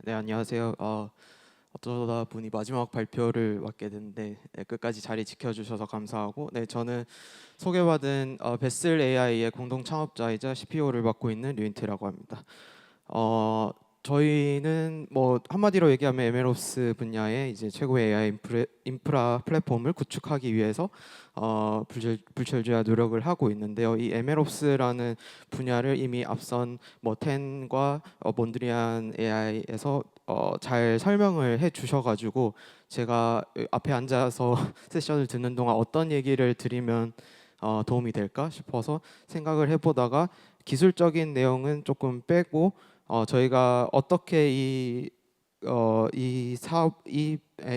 네, 안녕하세요. 어쩌다 보니 마지막 발표를 맡게 됐는데 끝까지 자리 지켜주셔서 감사하고, 저는 소개받은 베슬 AI의 공동 창업자이자 CPO를 맡고 있는 류인태라고 합니다. 어, 저희는 뭐 한마디로 얘기하면 MLOps 분야의 이제 최고의 AI 인프라 플랫폼을 구축하기 위해서 불철주야 노력을 하고 있는데요. 이 MLOps라는 분야를 이미 앞선 뭐 텐과 몬드리안 AI에서 잘 설명을 해주셔가지고 제가 앞에 앉아서 세션을 듣는 동안 어떤 얘기를 드리면 도움이 될까 싶어서 생각을 해보다가 기술적인 내용은 조금 빼고 저희가 어떻게 이 사업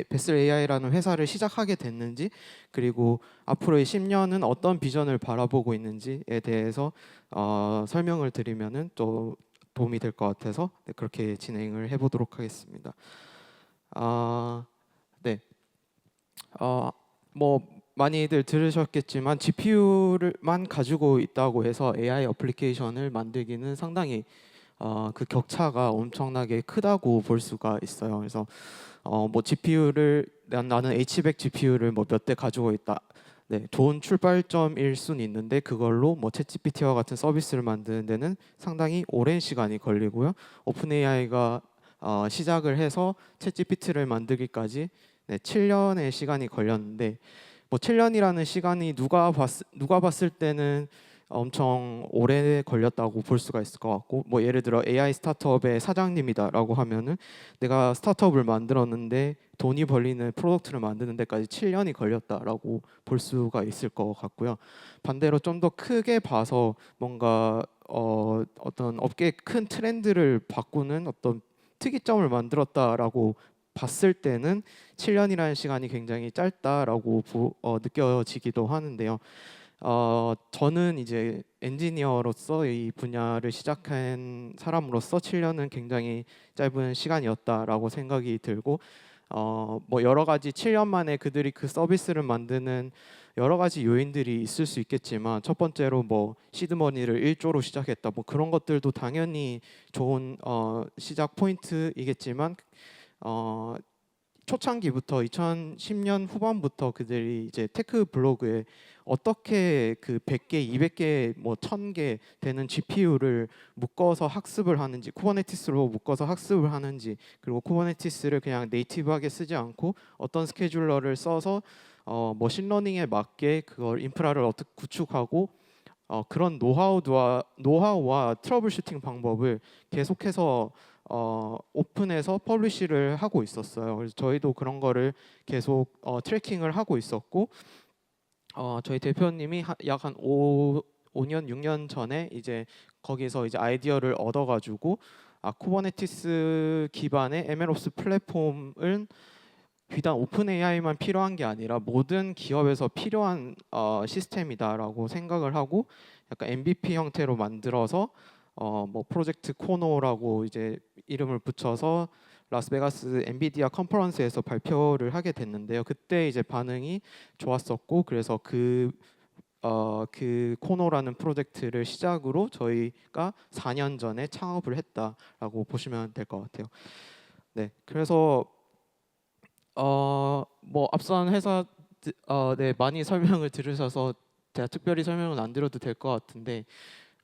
베슬 AI라는 회사를 시작하게 됐는지, 그리고 앞으로의 10년은 어떤 비전을 바라보고 있는지에 대해서 설명을 드리면은 또 도움이 될 것 같아서 그렇게 진행을 해보도록 하겠습니다. 아, 네. 어, 뭐 많이들 들으셨겠지만 GPU를만 가지고 있다고 해서 AI 어플리케이션을 만들기는 상당히 그 격차가 엄청나게 크다고 볼 수가 있어요. 그래서 뭐 GPU를 나는 H백 GPU를 뭐 몇 대 가지고 있다. 네, 좋은 출발점일 수는 있는데 그걸로 뭐 챗GPT와 같은 서비스를 만드는 데는 상당히 오랜 시간이 걸리고요. 오픈 AI가 시작을 해서 챗GPT를 만들기까지 7년의 시간이 걸렸는데, 뭐 7년이라는 시간이 누가 봤을 때는 엄청 오래 걸렸다고 볼 수가 있을 것 같고, 뭐 예를 들어 AI 스타트업의 사장님이다라고 하면은 내가 스타트업을 만들었는데 돈이 벌리는 프로덕트를 만드는 데까지 7년이 걸렸다라고 볼 수가 있을 것 같고요. 반대로 좀 더 크게 봐서 뭔가 어떤 업계의 큰 트렌드를 바꾸는 어떤 특이점을 만들었다라고 봤을 때는 7년이라는 시간이 굉장히 짧다라고 느껴지기도 하는데요. 저는 이제 엔지니어로서 이 분야를 시작한 사람으로서 7년은 굉장히 짧은 시간이었다라고 생각이 들고, 뭐 여러 가지 7년 만에 그들이 그 서비스를 만드는 여러 가지 요인들이 있을 수 있겠지만, 첫 번째로 뭐 시드머니를 1조로 시작했다, 뭐 그런 것들도 당연히 좋은 시작 포인트이겠지만, 어, 초창기부터 2010년 후반부터 그들이 이제 테크 블로그에 어떻게 그 100개, 200개, 뭐 1000개 되는 GPU를 묶어서 학습을 하는지, 쿠버네티스로 묶어서 학습을 하는지, 그리고 쿠버네티스를 그냥 네이티브하게 쓰지 않고 어떤 스케줄러를 써서 머신러닝에 맞게 그걸 인프라를 어떻게 구축하고, 그런 노하우와 트러블 슈팅 방법을 계속해서 오픈해서 퍼블리시를 하고 있었어요. 그래서 저희도 그런 거를 계속 트래킹을 하고 있었고, 저희 대표님이 약 한 5년 6년 전에 이제 거기서 이제 아이디어를 얻어가지고 쿠버네티스 기반의 MLOps 플랫폼은 비단 오픈 AI만 필요한 게 아니라 모든 기업에서 필요한 시스템이다라고 생각을 하고, 약간 MVP 형태로 만들어서 뭐 프로젝트 코노라고 이제 이름을 붙여서 라스베가스 엔비디아 컨퍼런스에서 발표를 하게 됐는데요. 그때 이제 반응이 좋았었고, 그래서 그 코노라는 프로젝트를 시작으로 저희가 4년 전에 창업을 했다라고 보시면 될 것 같아요. 네, 그래서 뭐 앞선 회사 네, 많이 설명을 들으셔서 제가 특별히 설명은 안 드려도 될 것 같은데,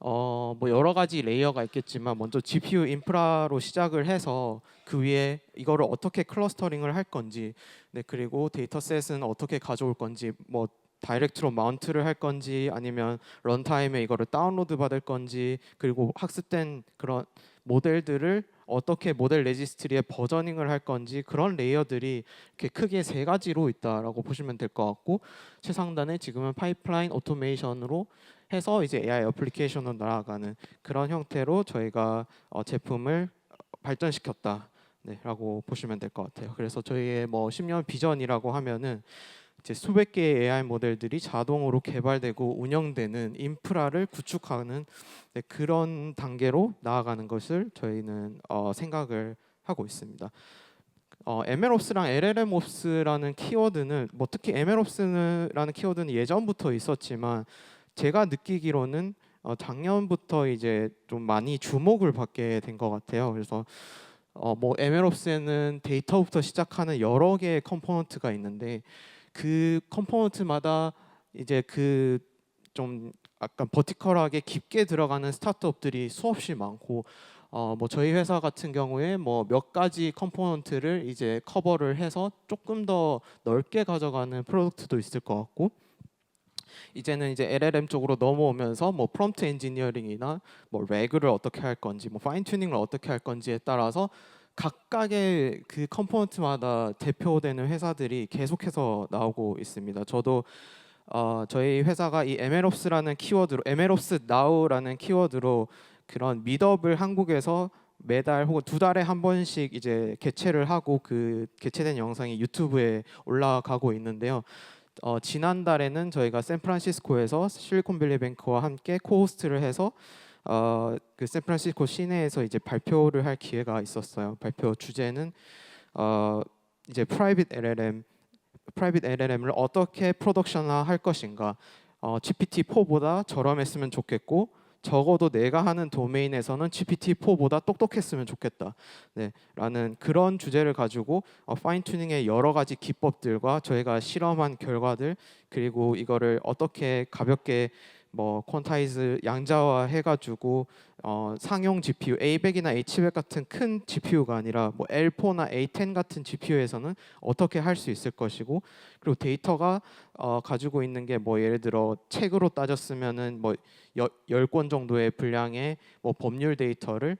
뭐 여러 가지 레이어가 있겠지만 먼저 GPU 인프라로 시작을 해서 그 위에 이거를 어떻게 클러스터링을 할 건지, 네, 그리고 데이터셋은 어떻게 가져올 건지, 뭐 다이렉트로 마운트를 할 건지 아니면 런타임에 이거를 다운로드 받을 건지, 그리고 학습된 그런 모델들을 어떻게 모델 레지스트리에 버저닝을 할 건지, 그런 레이어들이 이렇게 크게 세 가지로 있다라고 보시면 될 것 같고, 최상단에 지금은 파이프라인 오토메이션으로 해서 이제 AI 어플리케이션으로 나아가는 그런 형태로 저희가 제품을 발전시켰다. 네, 라고 보시면 될 것 같아요. 그래서 저희의 뭐 10년 비전이라고 하면은 이제 수백 개의 AI 모델들이 자동으로 개발되고 운영되는 인프라를 구축하는, 네, 그런 단계로 나아가는 것을 저희는 생각을 하고 있습니다. MLOps랑 LLMOps라는 키워드는 뭐 특히 MLOps라는 키워드는 예전부터 있었지만 제가 느끼기로는 작년부터 이제 좀 많이 주목을 받게 된 것 같아요. 그래서 뭐 MLOps에는 데이터부터 시작하는 여러 개의 컴포넌트가 있는데 그 컴포넌트마다 이제 그 좀 약간 버티컬하게 깊게 들어가는 스타트업들이 수없이 많고 뭐 저희 회사 같은 경우에 뭐 몇 가지 컴포넌트를 이제 커버를 해서 조금 더 넓게 가져가는 프로덕트도 있을 것 같고 이제는 이제 LLM 쪽으로 넘어오면서 뭐 프롬프트 엔지니어링이나 뭐 레그를 어떻게 할 건지 뭐 파인 튜닝을 어떻게 할 건지에 따라서 각각의 그 컴포넌트마다 대표되는 회사들이 계속해서 나오고 있습니다. 저도 저희 회사가 이 MLOps라는 키워드로 MLOps Now라는 키워드로 그런 미드업을 한국에서 매달 혹은 두 달에 한 번씩 이제 개최를 하고 그 개최된 영상이 유튜브에 올라가고 있는데요. 지난달에는 저희가 샌프란시스코에서 실리콘밸리뱅크와 함께 코호스트를 해서 그 샌프란시스코 시내에서 이제 발표를 할 기회가 있었어요. 발표 주제는 이제 프라이빗 LLM을 어떻게 프로덕션화할 것인가. GPT-4보다 저렴했으면 좋겠고 적어도 내가 하는 도메인에서는 GPT-4보다 똑똑했으면 좋겠다. 네, 라는 그런 주제를 가지고 파인 튜닝의 여러 가지 기법들과 저희가 실험한 결과들 그리고 이거를 어떻게 가볍게 뭐 퀀타이즈 양자화 해가지고 상용 GPU A100이나 H100 같은 큰 GPU가 아니라 뭐 L4나 A10 같은 GPU에서는 어떻게 할 수 있을 것이고 그리고 데이터가 가지고 있는 게 뭐 예를 들어 책으로 따졌으면은 뭐 10권 정도의 분량의 뭐 법률 데이터를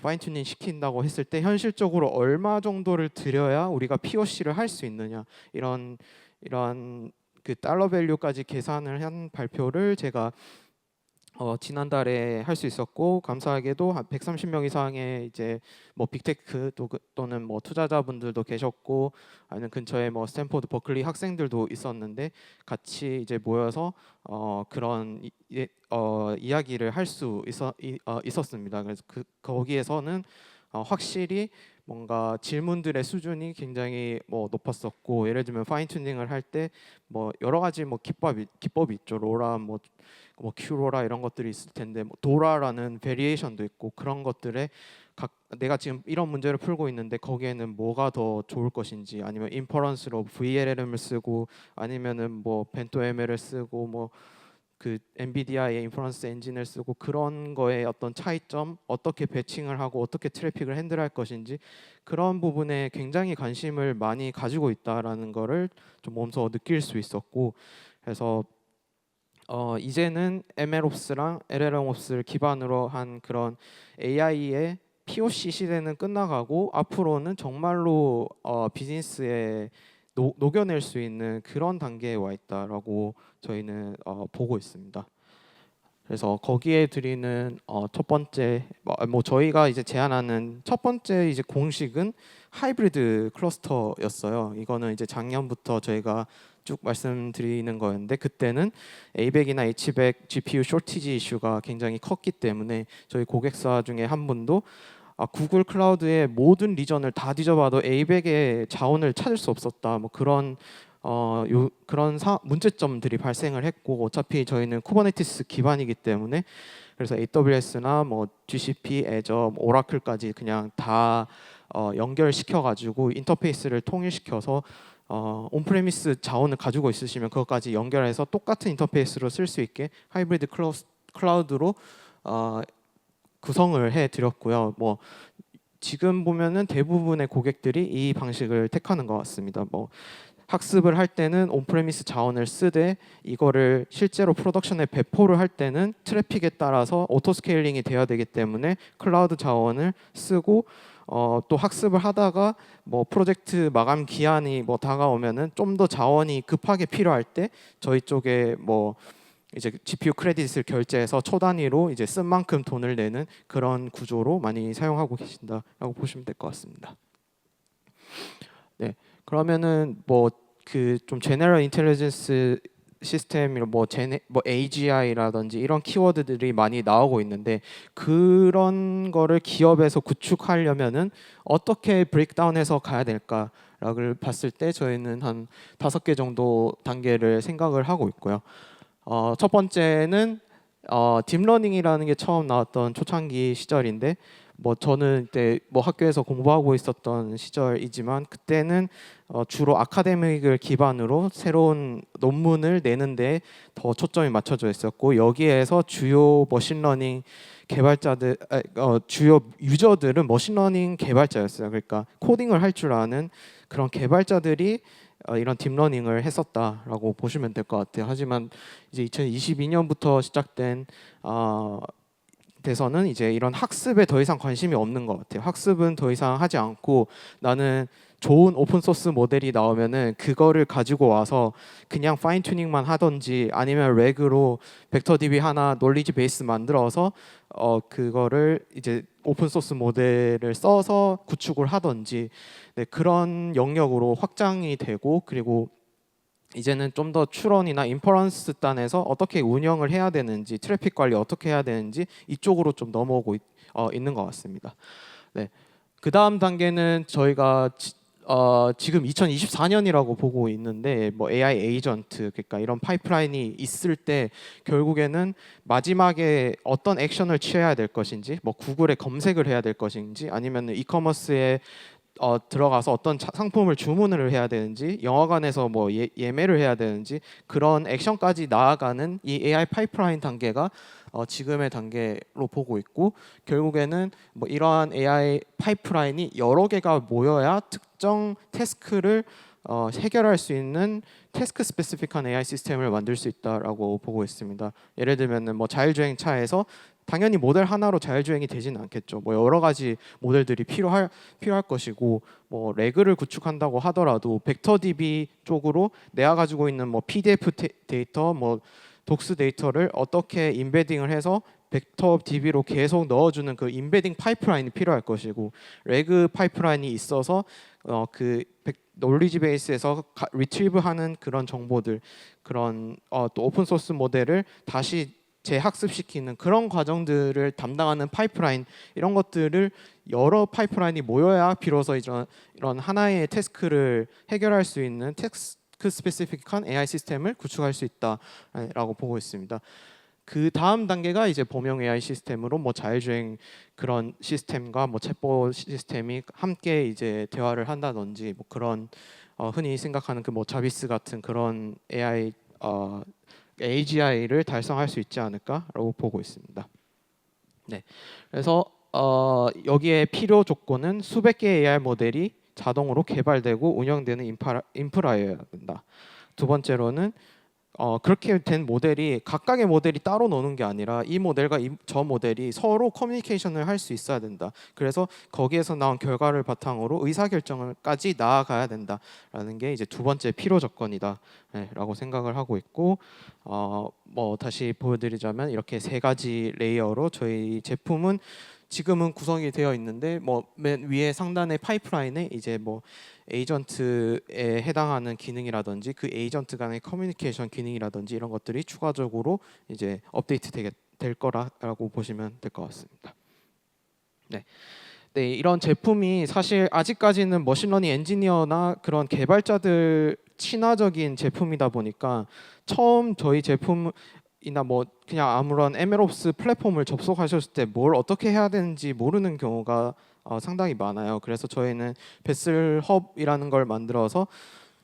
파인 튜닝 시킨다고 했을 때 현실적으로 얼마 정도를 들여야 우리가 POC를 할 수 있느냐 이런 그 달러 밸류까지 계산을 한 발표를 제가 지난달에 할 수 있었고 감사하게도 한 130명 이상의 이제 뭐 빅테크 또는 뭐 투자자분들도 계셨고 아니면 근처에 뭐 스탠포드 버클리 학생들도 있었는데 같이 이제 모여서 그런 이야기를 할 수 있었습니다. 그래서 거기에서는 확실히 뭔가 질문들의 수준이 굉장히 뭐 높았었고 예를 들면 파인 튜닝을 할 때 뭐 여러 가지 뭐 기법이 있죠. 로라 뭐 큐로라 이런 것들이 있을 텐데 뭐 도라라는 베리에이션도 있고 그런 것들에 내가 지금 이런 문제를 풀고 있는데 거기에는 뭐가 더 좋을 것인지 아니면 인퍼런스로 VLLM을 쓰고 아니면은 뭐 벤토 ML을 쓰고 뭐 그 엔비디아의 인퍼런스 엔진을 쓰고 그런 거에 어떤 차이점 어떻게 배칭을 하고 어떻게 트래픽을 핸들할 것인지 그런 부분에 굉장히 관심을 많이 가지고 있다라는 거를 좀 몸소 느낄 수 있었고 그래서 이제는 MLOps랑 LLMOps를 기반으로 한 그런 AI의 POC 시대는 끝나가고 앞으로는 정말로 비즈니스에 녹여낼 수 있는 그런 단계에 와 있다라고 저희는 보고 있습니다. 그래서 거기에 드리는 첫 번째 뭐 저희가 이제 제안하는 첫 번째 이제 공식은 하이브리드 클러스터였어요. 이거는 이제 작년부터 저희가 쭉 말씀드리는 거였는데 그때는 A100이나 H100 GPU 쇼티지 이슈가 굉장히 컸기 때문에 저희 고객사 중에 한 분도 구글 클라우드의 모든 리전을 다 뒤져봐도 A100의 자원을 찾을 수 없었다. 뭐 그런 그런 문제점들이 발생을 했고 어차피 저희는 쿠버네티스 기반이기 때문에 그래서 AWS나 뭐 GCP, 애저, 오라클까지 그냥 다 연결시켜 가지고 인터페이스를 통일시켜서 온프레미스 자원을 가지고 있으시면 그것까지 연결해서 똑같은 인터페이스로 쓸 수 있게 하이브리드 클라우드로 구성을 해 드렸고요. 뭐 지금 보면은 대부분의 고객들이 이 방식을 택하는 것 같습니다. 뭐 학습을 할 때는 온프레미스 자원을 쓰되 이거를 실제로 프로덕션에 배포를 할 때는 트래픽에 따라서 오토 스케일링이 돼야 되기 때문에 클라우드 자원을 쓰고 또 학습을 하다가 뭐 프로젝트 마감 기한이 뭐 다가오면은 좀 더 자원이 급하게 필요할 때 저희 쪽에 뭐 이제 GPU 크레딧을 결제해서 초 단위로 이제 쓴 만큼 돈을 내는 그런 구조로 많이 사용하고 계신다라고 보시면 될 것 같습니다. 네, 그러면은 뭐 그 좀 제너럴 인텔리전스 시스템이나 뭐 AGI라든지 이런 키워드들이 많이 나오고 있는데 그런 거를 기업에서 구축하려면은 어떻게 브레이크다운해서 가야 될까를 봤을 때 저희는 한 5개 정도 단계를 생각을 하고 있고요. 첫 번째는 딥러닝이라는 게 처음 나왔던 초창기 시절인데 뭐 저는 이때 뭐 학교에서 공부하고 있었던 시절이지만 그때는 주로 아카데믹을 기반으로 새로운 논문을 내는데 더 초점이 맞춰져 있었고 여기에서 주요 머신러닝 개발자들 주요 유저들은 머신러닝 개발자였어요. 그러니까 코딩을 할 줄 아는 그런 개발자들이 이런 딥러닝을 했었다라고 보시면 될 것 같아요. 하지만 이제 2022년부터 시작된 돼서는 이제 이런 학습에 더 이상 관심이 없는 것 같아요. 학습은 더 이상 하지 않고 나는 좋은 오픈 소스 모델이 나오면은 그거를 가지고 와서 그냥 파인 튜닝만 하던지 아니면 렉으로 벡터 DB 하나 놀리지 베이스 만들어서 그거를 이제 오픈 소스 모델을 써서 구축을 하던지 네, 그런 영역으로 확장이 되고 그리고 이제는 좀 더 추론이나 인퍼런스 단에서 어떻게 운영을 해야 되는지 트래픽 관리 어떻게 해야 되는지 이쪽으로 좀 넘어오고 있는 것 같습니다. 네. 그 다음 단계는 저희가 지금 2024년이라고 보고 있는데 뭐 AI 에이전트 그러니까 이런 파이프라인이 있을 때 결국에는 마지막에 어떤 액션을 취해야 될 것인지 뭐 구글에 검색을 해야 될 것인지 아니면 이커머스에 들어가서 어떤 상품을 주문을 해야 되는지 영화관에서 뭐 예매를 해야 되는지 그런 액션까지 나아가는 이 AI 파이프라인 단계가 지금의 단계로 보고 있고 결국에는 뭐 이러한 AI 파이프라인이 여러 개가 모여야 특정 태스크를 해결할 수 있는 태스크 스페시픽한 AI 시스템을 만들 수 있다라고 보고 있습니다. 예를 들면은 뭐 자율주행차에서 당연히 모델 하나로 자율주행이 되지는 않겠죠. 뭐 여러 가지 모델들이 필요할 것이고 뭐 레그를 구축한다고 하더라도 벡터 DB 쪽으로 내가 가지고 있는 뭐 PDF 데이터, 뭐 독스 데이터를 어떻게 인베딩을 해서 벡터 DB로 계속 넣어주는 그 인베딩 파이프라인이 필요할 것이고 레그 파이프라인이 있어서 그 놀리지 베이스에서 리트리브하는 그런 정보들 그런 또 오픈 소스 모델을 다시 재학습시키는 그런 과정들을 담당하는 파이프라인 이런 것들을 여러 파이프라인이 모여야 비로소 이런 하나의 태스크를 해결할 수 있는 태스크 스페시픽한 AI 시스템을 구축할 수 있다라고 보고 있습니다. 그 다음 단계가 이제 범용 AI 시스템으로 뭐 자율주행 그런 시스템과 뭐 챗봇 시스템이 함께 이제 대화를 한다든지 뭐 그런 흔히 생각하는 그 뭐 자비스 같은 그런 AI AGI를 달성할 수 있지 않을까라고 보고 있습니다. 네, 그래서 여기에 필요 조건은 수백 개의 AI 모델이 자동으로 개발되고 운영되는 인프라여야 된다. 두 번째로는 그렇게 된 모델이 각각의 모델이 따로 노는 게 아니라 이 모델과 저 모델이 서로 커뮤니케이션을 할 수 있어야 된다. 그래서 거기에서 나온 결과를 바탕으로 의사결정을까지 나아가야 된다라는 게 이제 두 번째 필요 조건이다라고 생각을 하고 있고 뭐 다시 보여드리자면 이렇게 세 가지 레이어로 저희 제품은 지금은 구성이 되어 있는데 뭐 맨 위에 상단의 파이프라인에 이제 뭐 에이전트에 해당하는 기능이라든지 그 에이전트 간의 커뮤니케이션 기능이라든지 이런 것들이 추가적으로 이제 업데이트 될 거라고 보시면 될 것 같습니다. 네. 네, 이런 제품이 사실 아직까지는 머신러닝 엔지니어나 그런 개발자들 친화적인 제품이다 보니까 처음 저희 제품이나 뭐 그냥 아무런 MLOps 플랫폼을 접속하셨을 때 뭘 어떻게 해야 되는지 모르는 경우가 상당히 많아요. 그래서 저희는 베슬 헙이라는 걸 만들어서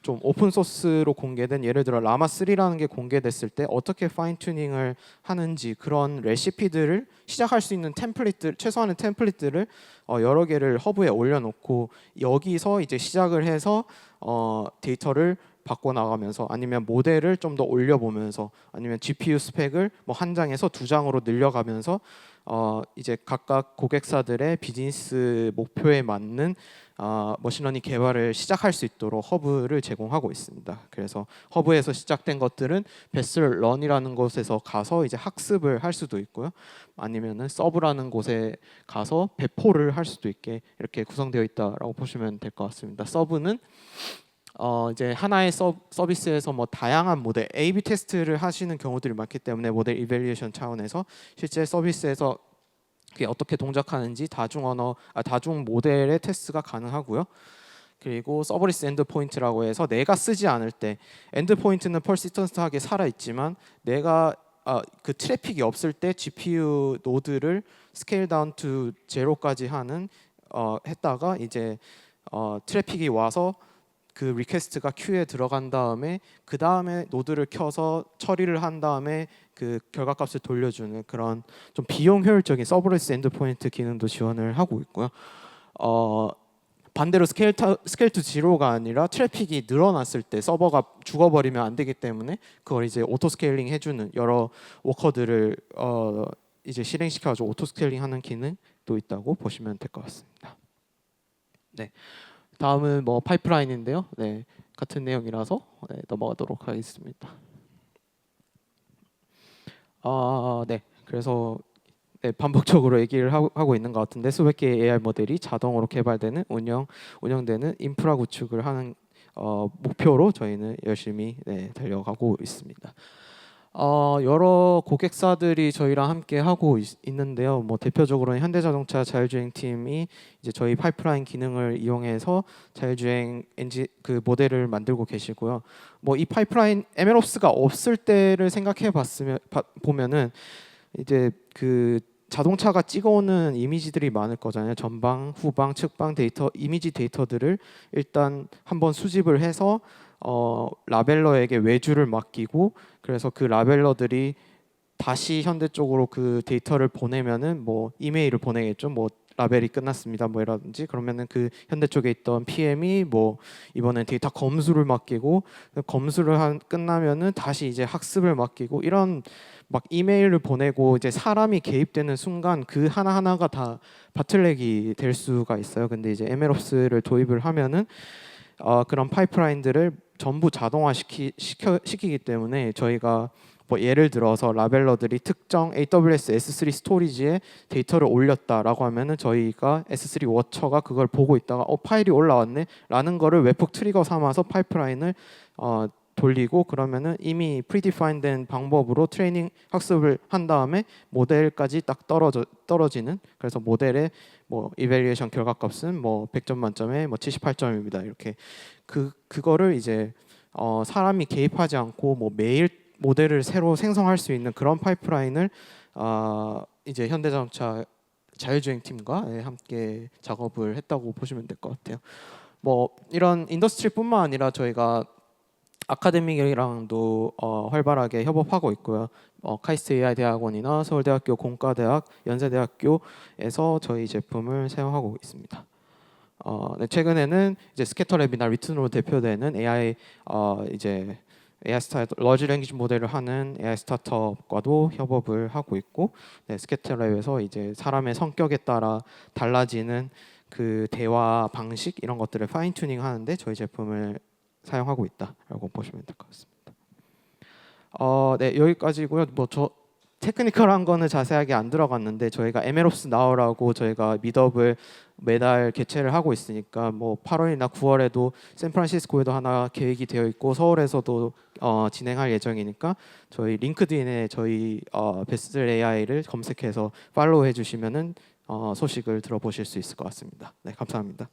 좀 오픈 소스로 공개된 예를 들어 라마 3라는 게 공개됐을 때 어떻게 파인 튜닝을 하는지 그런 레시피들을 시작할 수 있는 템플릿들 최소한의 템플릿들을 여러 개를 허브에 올려놓고 여기서 이제 시작을 해서 데이터를 바꿔 나가면서 아니면 모델을 좀 더 올려보면서 아니면 GPU 스펙을 뭐 한 장에서 두 장으로 늘려가면서 이제 각각 고객사들의 비즈니스 목표에 맞는 머신러닝 개발을 시작할 수 있도록 허브를 제공하고 있습니다. 그래서 허브에서 시작된 것들은 베슬 런이라는 곳에서 가서 이제 학습을 할 수도 있고요. 아니면은 서브라는 곳에 가서 배포를 할 수도 있게 이렇게 구성되어 있다라고 보시면 될 것 같습니다. 서브는 이제 하나의 서비스에서 뭐 다양한 모델 A/B 테스트를 하시는 경우들이 많기 때문에 모델 이밸리에이션 차원에서 실제 서비스에서 그게 어떻게 동작하는지 다중 모델의 테스트가 가능하고요. 그리고 서버리스 엔드포인트라고 해서 내가 쓰지 않을 때 엔드포인트는 퍼시스턴트하게 살아 있지만 내가 그 트래픽이 없을 때 GPU 노드를 스케일 다운 투 제로까지 하는 했다가 이제 트래픽이 와서 그 리퀘스트가 큐에 들어간 다음에 그 다음에 노드를 켜서 처리를 한 다음에 그 결과값을 돌려주는 그런 좀 비용 효율적인 서브레스 엔드포인트 기능도 지원을 하고 있고요. 반대로 스케일 투 지로가 아니라 트래픽이 늘어났을 때 서버가 죽어버리면 안 되기 때문에 그걸 이제 오토 스케일링 해주는 여러 워커들을 이제 실행시켜가지고 오토 스케일링하는 기능도 있다고 보시면 될 것 같습니다. 네, 다음은 뭐 파이프라인인데요. 네, 같은 내용이라서 넘어가도록 하겠습니다. 네, 그래서 반복적으로 얘기를 하고 있는 것 같은데 수백 개의 AI 모델이 자동으로 개발되는 운영되는 인프라 구축을 하는 목표로 저희는 열심히 달려가고 있습니다. 여러 고객사들이 저희랑 함께 하고 있는데요. 뭐 대표적으로는 현대자동차 자율주행 팀이 이제 저희 파이프라인 기능을 이용해서 자율주행 그 모델을 만들고 계시고요. 뭐 이 파이프라인 MLOps가 없을 때를 생각해 보면은 이제 그 자동차가 찍어오는 이미지들이 많을 거잖아요. 전방, 후방, 측방 데이터, 이미지 데이터들을 일단 한번 수집을 해서 라벨러에게 외주를 맡기고 그래서 그 라벨러들이 다시 현대 쪽으로 그 데이터를 보내면은 뭐 이메일을 보내겠죠. 뭐 라벨이 끝났습니다. 뭐 이라든지 그러면은 그 현대 쪽에 있던 PM이 뭐 이번엔 데이터 검수를 맡기고 검수를 끝나면은 다시 이제 학습을 맡기고 이런 막 이메일을 보내고 이제 사람이 개입되는 순간 그 하나하나가 다 바틀렉이 될 수가 있어요. 근데 이제 MLOps를 도입을 하면은 그런 파이프라인들을 전부 자동화 시키기 때문에 저희가 뭐 예를 들어서 라벨러들이 특정 AWS S3 스토리지에 데이터를 올렸다라고 하면은 저희가 S3 워처가 그걸 보고 있다가 파일이 올라왔네 라는 거를 웹훅 트리거 삼아서 파이프라인을 돌리고 그러면은 이미 프리디파인된 방법으로 트레이닝 학습을 한 다음에 모델까지 딱 떨어지는 그래서 모델의 뭐 이밸리에이션 결과값은 뭐 100점 만점에 뭐 78점입니다. 이렇게 그거를 이제 사람이 개입하지 않고 뭐 매일 모델을 새로 생성할 수 있는 그런 파이프라인을 이제 현대자동차 자율주행 팀과 함께 작업을 했다고 보시면 될 것 같아요. 뭐 이런 인더스트리뿐만 아니라 저희가 아카데믹이랑도 활발하게 협업하고 있고요. 카이스트 AI 대학원이나 서울대학교 공과대학, 연세대학교에서 저희 제품을 사용하고 있습니다. 최근에는 이제 스캐터랩이나 리튼으로 대표되는 AI 이제 AI 러지 랭귀지 모델을 하는 AI 스타트업과도 협업을 하고 있고, 스캐터랩에서 이제 사람의 성격에 따라 달라지는 그 대화 방식 이런 것들을 파인 튜닝 하는데 저희 제품을 사용하고 있다라고 보시면 될 것 같습니다. 여기까지고요. 뭐 저 테크니컬한 거는 자세하게 안 들어갔는데 저희가 MLOps 나오라고 저희가 미드업을 매달 개최를 하고 있으니까 뭐 8월이나 9월에도 샌프란시스코에도 하나 계획이 되어 있고 서울에서도 진행할 예정이니까 저희 링크드인에 저희 베스트 AI를 검색해서 팔로우해 주시면은 소식을 들어보실 수 있을 것 같습니다. 네, 감사합니다.